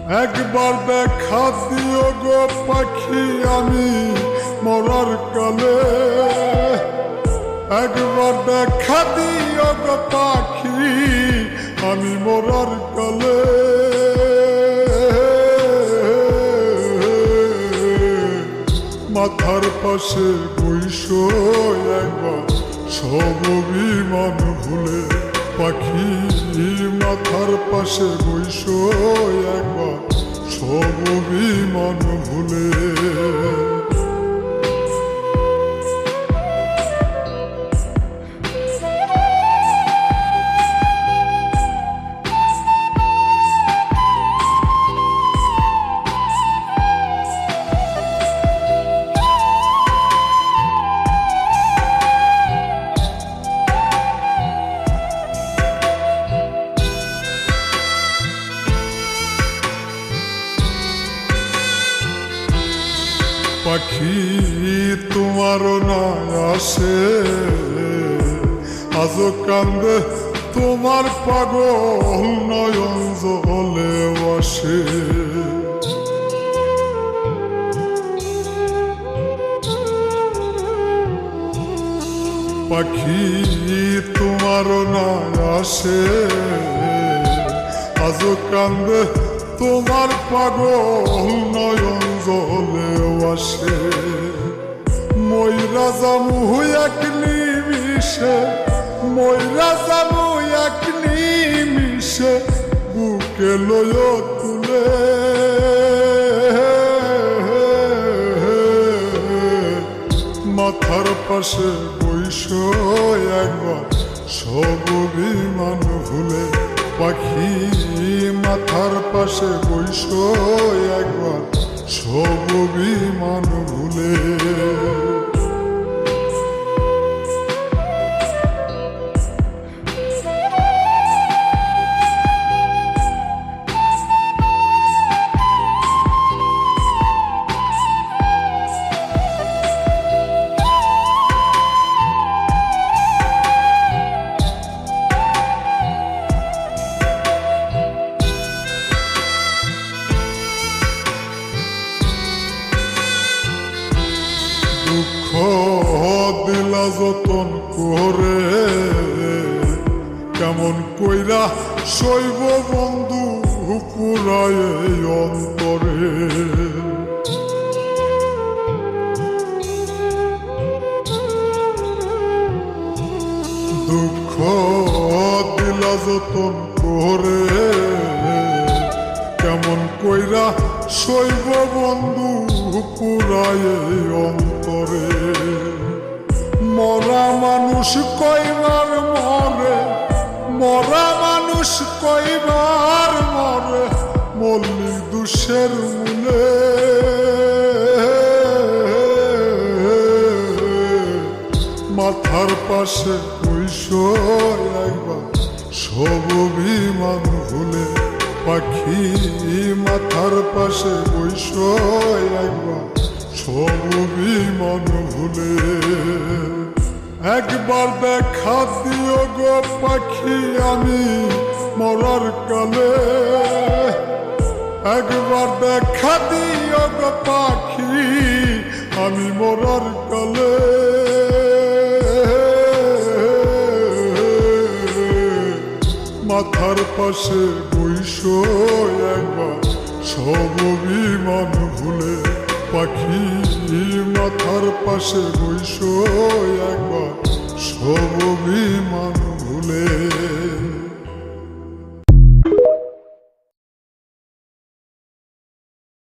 একবার দেখা দিও গো পাখি আমি মরার কালে, একবার দেখা দিও গো পাখি আমি মরার কালে। মাথার পাশে বইসো একবার সব অভিমান ভুলে, পাখি মাথার পাশে বইসো একবার সব অভিমান ভুলে। পাখি তোমারও না আসে আজও কান্দে তোমার পাগল নয়ন জলে বসে। পাখি তোমারও না আসে আজও কান্দে তোমার পাগল নয়ন জলে আসে। ময়রা জামু এক নিমিষে, ময়রা জামু এক নিমিষে বুকে লয় তুলে। মাথার পাশে বইসো একবার সব অভিমান ভুলে, পাখি মাথার পাশে বইসো একবার সব অভিমান ভুলে। দুঃখ দিলা যতন করে কেমন কইরা শৈব বন্ধু পুরায় অন্তরে। দুঃখ দিলা যতন করে কেমন কইরা শৈব বন্ধু পুরায় অন্তরে। মরা মানুষ কয়বার মরে, মরা মানুষ কয়বার মরে মল্লিক দুষের মূলে। মাথার পাশে বইসো একবার সব অভিমান ভুলে, পাখি মাথার পাশে বইসো একবার সব অভিমান ভুলে। একবার দেখা দিও গো পাখি আমি মরার কালে, একবার দেখা দিও গো পাখি আমি মরার কালে। মাথার পাশে বইসো একবার সব অভিমান ভুলে, পাখি মাথার পাশে বইসো